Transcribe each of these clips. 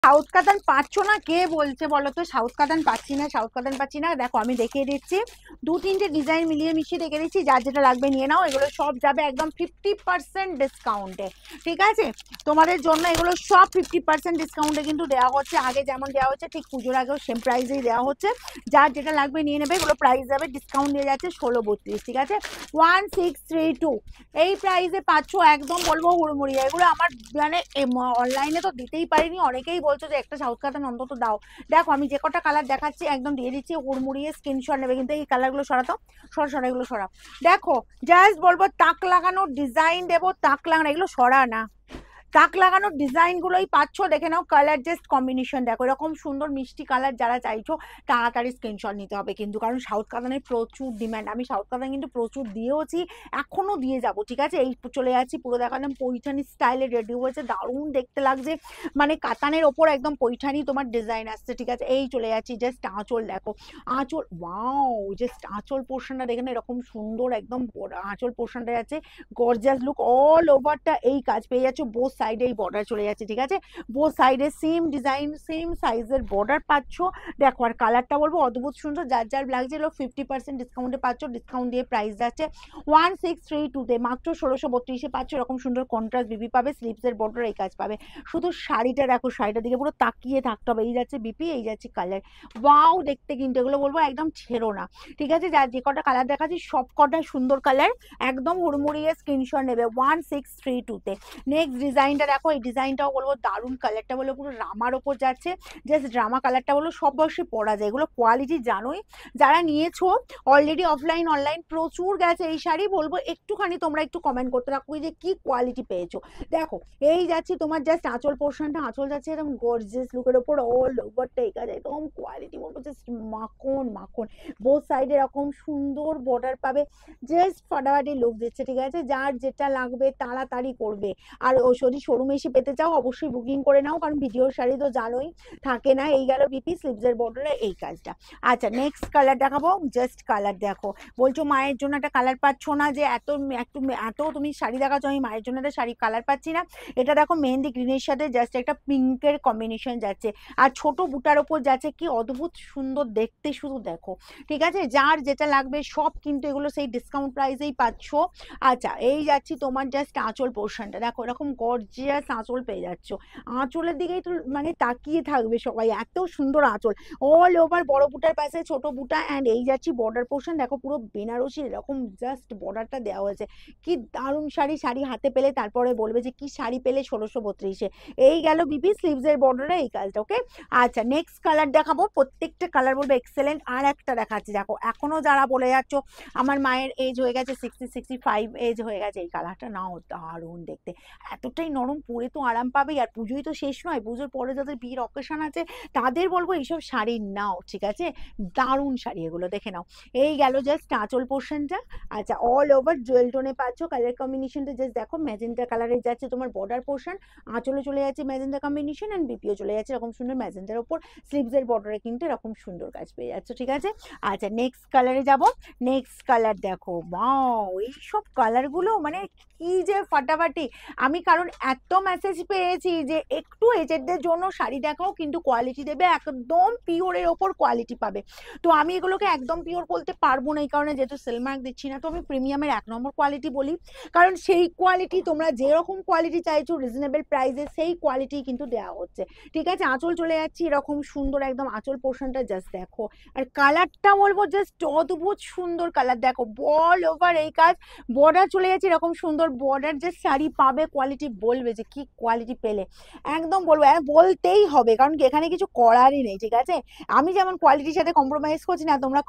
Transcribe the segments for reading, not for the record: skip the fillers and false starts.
South কাতান পাচ্ছ না? কে বলছে বলো তো সাউথ কাতান পাচ্ছি না? সাউথ কাতান পাচ্ছি না, দেখো আমি দেখিয়ে দিচ্ছি, 2-3টে ডিজাইন মিলিয়ে মিশিয়ে রেখে দিচ্ছি, যার যেটা লাগবে নিয়ে নাও। এগুলো সব যাবে একদম 50% ডিসকাউন্টে, ঠিক আছে? তোমাদের জন্য এগুলো সব 50% ডিসকাউন্টে কিন্তু দেওয়া হচ্ছে। আগে যেমন দেওয়া হচ্ছে ঠিক পুজোর আগেও সেম প্রাইসেই দেওয়া হচ্ছে। যার যেটা লাগবে নিয়ে নেবে। এগুলো প্রাইস যাবে, ডিসকাউন্ট দিয়ে যাচ্ছে 16-32, ঠিক আছে? 1632 এই প্রাইসে পাচ্ছ, একদম বলবো হুড়মুড়িয়ে। এগুলো আমার মানে অনলাইনে তো দিতেই পারিনি, অনেকেই বলছো যে একটা সাউথ কাতান অন্তত দাও। দেখো আমি যে কটা কালার দেখাচ্ছি একদম দিয়ে দিচ্ছি, হুড়মুড়িয়ে স্ক্রিনশট নেবে। কিন্তু এই কালারগুলো সরাতো, সরা এগুলো সরা। দেখো জাস্ট বলবো তাক লাগানো ডিজাইন দেবো, তাক লাগানো, এগুলো সরা না, তাক লাগানোর ডিজাইনগুলোই পাচ্ছ। দেখে নাও কালার জাস্ট কম্বিনেশন দেখো, এরকম সুন্দর মিষ্টি কালার যারা চাইছো তাড়াতাড়ি স্ক্রিনশট নিতে হবে কিন্তু, কারণ সাউথ কাতানের প্রচুর ডিমান্ড। আমি সাউথ কাতান কিন্তু প্রচুর দিয়েওছি, এখনো দিয়ে যাব, ঠিক আছে? এই চলে যাচ্ছি, পুরো দেখালাম পৈঠানি স্টাইলে রেডি হয়েছে, দারুণ দেখতে লাগছে, মানে কাতানের ওপর একদম পৈঠানি তোমার ডিজাইন আসছে, ঠিক আছে? এই চলে যাচ্ছি, জাস্ট আঁচল দেখো, আঁচল ওয়াও, জাস্ট আঁচল পোর্শনটা দেখেন এরকম সুন্দর একদম আঁচল পোর্শনটা যাচ্ছে গর্জিয়াস লুক, অল ওভারটা এই কাজ পেয়ে যাচ্ছ। বোথ সাইডে এই বর্ডার চলে যাচ্ছে, ঠিক আছে? বোথ সাইডে সেম ডিজাইন সেম সাইজের বর্ডার পাচ্ছ। দেখো আর কালারটা বলবো অদ্ভুত সুন্দর, যার যার লাগছিল 50% ডিসকাউন্টে পাচ্ছ। ডিসকাউন্ট দিয়ে প্রাইস যাচ্ছে 1632-তে, মাত্র 1632-এ পাচ্ছ। এরকম সুন্দর কন্ট্রাস্ট বিপি পাবে, স্লিপসের বর্ডার এই কাজ পাবে। শুধু শাড়িটা দেখো, শাড়িটার দিকে পুরো তাকিয়ে থাকতে হবে। এই যাচ্ছে বিপি, এই যাচ্ছে কালার, ওয়াও দেখতে কিন্তু এগুলো বলবো একদম ছেড়ো না, ঠিক আছে? যার যে কটা কালার দেখাচ্ছি সব কটা সুন্দর কালার, একদম হুড়মুড়িয়ে স্ক্রিনশট নেবে 1632-তে। নেক্সট ডিজাইনটা দেখো, এই ডিজাইনটাও বলবো দারুণ, কালারটা বলবো পুরো রামার ওপর যাচ্ছে, জাস্ট ড্রামা কালারটা বলবো সব বয়সে পরা যায়। এগুলো কোয়ালিটি জানোই, যারা নিয়েছো অলরেডি অফলাইন অনলাইন প্রচুর গেছে এই শাড়ি, বলবো একটুখানি তোমরা একটু কমেন্ট করতে রাখো যে কি কোয়ালিটি পেয়েছো। দেখো এই যাচ্ছি তোমার জাস্ট আঁচল পোর্শনটা, আঁচল যাচ্ছে এরকম গর্জিয়াস লুকের ওপর, অল ওভারটা এই কাজ একদম কোয়ালিটি বলবো জাস্ট মাখন মাখন। বোথ সাইডে এরকম সুন্দর বর্ডার পাবে, জাস্ট ফাটাফাটি লুক দিচ্ছে, ঠিক আছে? যার যেটা লাগবে তাড়াতাড়ি করবে। আর ও যদি শোরুমে এসে পেতে চাও অবশ্যই বুকিং করে নাও, কারণ ভিডিওর শাড়ি তো জানোই থাকে না। এই গেল বিপি স্লিভসের বর্ডারে এই কাজটা। আচ্ছা নেক্সট কালার দেখাবো, জাস্ট কালার দেখো, বলছো মায়ের জন্য একটা কালার পাচ্ছ না, যে এত একটু এত তুমি শাড়ি দেখাচ্ছ, আমি মায়ের জন্য একটা শাড়ি কালার পাচ্ছি না। এটা দেখো মেহেন্দি গ্রিনের সাথে জাস্ট একটা পিঙ্কের কম্বিনেশন যাচ্ছে, আর ছোট বুটার ওপর যাচ্ছে, কি অদ্ভুত সুন্দর দেখতে, শুধু দেখো, ঠিক আছে? যার যেটা লাগবে সব কিন্তু এগুলো সেই ডিসকাউন্ট প্রাইসেই পাচ্ছ। আচ্ছা এই যাচ্ছি তোমার জাস্ট আঁচল পোর্শনটা দেখো, এরকম গর্জিয়াস আঁচল পেয়ে যাচ্ছ। আঁচলের দিকেই তো মানে তাকিয়ে থাকবে সবাই, এত সুন্দর আঁচল, অল ওভার বড় বুটার পাশে ছোট বুটা। অ্যান্ড এই যাচ্ছি বর্ডার পোর্শন দেখো, পুরো বেনারসি এরকম জাস্ট বর্ডারটা দেওয়া হয়েছে। কি দারুণ শাড়ি, শাড়ি হাতে পেলে তারপরে বলবে যে কি শাড়ি পেলে 1632-এ। এই গেল বিপি স্লিভসের বর্ডারে এই কাজটা, ওকে? আচ্ছা নেক্সট কালার দেখাবো, প্রত্যেকটা কালার বলবো এক্সেলেন্ট। আর একটা দেখাচ্ছি দেখো, এখনো যারা বলে যাচ্ছ আমার মায়ের এজ হয়ে গেছে 60-65 এজ হয়ে গেছে, এই কালারটা নাও, দারুণ দেখতে, এতটাই নরম, পরে তো আরাম পাবেই। আর পুজোই তো শেষ নয়, পুজোর পরে যাদের বিয়ের অকেশন আছে তাদের বলবো এইসব শাড়ি নাও, ঠিক আছে? দারুণ শাড়ি এগুলো, দেখে নাও। এই গেল জাস্ট আঁচল পোর্শনটা। আচ্ছা অল ওভার জুয়েল টোনে পাচ্ছ, কালার কম্বিনেশনটা জাস্ট দেখো, ম্যাজেন্টা কালারে যাচ্ছে তোমার বর্ডার পোর্শন, আঁচলে চলে যাচ্ছে ম্যাজেন্টা কম্বিনেশন, অ্যান্ড বিপিও চলে যাচ্ছে এরকম সুন্দর ম্যাজেন্টার ওপর, স্লিভসের বর্ডারে কিন্তু এরকম সুন্দর কাজ পেয়ে যাচ্ছে, ঠিক আছে? আচ্ছা নেক্সট কালারে যাব, নেক্সট কালার দেখো, ওয়াও এইসব কালারগুলো মানে কি যে ফাটাফাটি। আমি কারণ এত মেসেজ পেয়েছি যে একটু এজেডদের জন্য শাড়ি দেখাও, কিন্তু কোয়ালিটি দেবে একদম পিওরের ওপর কোয়ালিটি পাবে। তো আমি এগুলোকে একদম পিওর বলতে পারবো না, এই কারণে যেহেতু সেলমার্ক দিচ্ছি না, তো আমি প্রিমিয়ামের 1 নম্বর কোয়ালিটি বলি, কারণ সেই কোয়ালিটি তোমরা যেরকম কোয়ালিটি চাইছো রিজনেবল প্রাইসে সেই কোয়ালিটি কিন্তু দেওয়া হচ্ছে, ঠিক আছে? আঁচল চলে যাচ্ছি এরকম সুন্দর একদম আঁচল পোর্শনটা জাস্ট দেখো, আর কালারটা বলবো জাস্ট অদ্ভুত সুন্দর কালার দেখো, বল ওভার এই কাজ, বর্ডার চলে যাচ্ছে এরকম সুন্দর বর্ডার, যে শাড়ি পাবে কোয়ালিটি বলবে যে কি কোয়ালিটি পেলে, একদম বলবো, বলতেই হবে, কারণ কি এখানে কিছু করারই নেই, ঠিক আছে? আমি যেমন কোয়ালিটির সাথে কম্প্রোমাইজ করছি না, তোমরা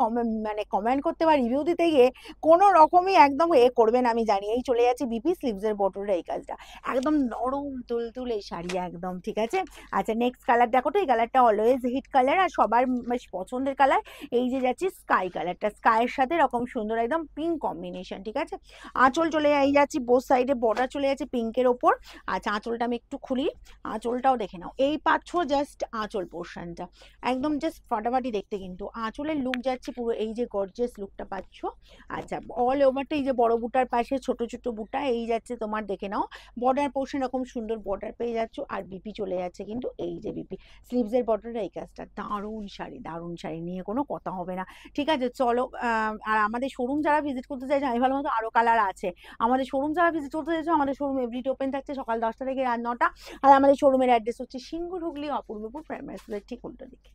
মানে কমেন্ট করতে বা রিভিউ দিতে গিয়ে কোনো রকমই একদম করবে না, আমি জানি। এই চলে যাচ্ছে বিপি স্লিভসের বর্ডারে এই কাজটা, একদম নরম তুলতুল এই শাড়ি একদম, ঠিক আছে? আচ্ছা নেক্সট কালার দেখো, তো এই কালারটা অলওয়েজ হিট কালার আর সবার বেশ পছন্দের কালার। এই যে যাচ্ছি স্কাই কালারটা, স্কাইয়ের সাথে এরকম সুন্দর একদম পিঙ্ক কম্বিনেশন, ঠিক আছে? আঁচল চলে এই যাচ্ছি বোথ সাইডে বর্ডার চলে যাচ্ছে পিঙ্কের ওপর, আচ্ছা আঁচলটা আমি একটু খুলি, আঁচলটাও দেখে নাও। এই পাচ্ছ জাস্ট আঁচল পোর্শনটা, একদম জাস্ট ফাটাফাটি দেখতে, কিন্তু আঁচলের লুক যাচ্ছে পুরো এই যে গর্জিয়াস লুকটা পাচ্ছ। আচ্ছা অল ওভারটা এই যে বড় বুটার পাশে ছোট ছোট বুটা এই যাচ্ছে তোমার, দেখে নাও বর্ডার পোর্শন এরকম সুন্দর বর্ডার পেয়ে যাচ্ছ, আর বিপি চলে যাচ্ছে কিন্তু এই যে বিপি স্লিভসের বর্ডারটা এই কাজটা, দারুণ শাড়ি দারুণ শাড়ি, নিয়ে কোনো কথা হবে না। ঠিক আছে চলো, আর আমাদের শোরুম যারা ভিজিট করতে চাইছে, আমি ভালো মতো আরো কালার আছে। আমাদের শোরুম যারা ভিজিট করতে চাইছো, আমাদের শোরুম এভরিডে ওপেন থাকছে সকাল 10টা থেকে রাত 9টা। আর আমাদের শোরুমের অ্যাড্রেস হচ্ছে সিংহ হুগলি অপূর্বপুর প্রাইমারি স্কুলের ঠিক উল্টো দিকে।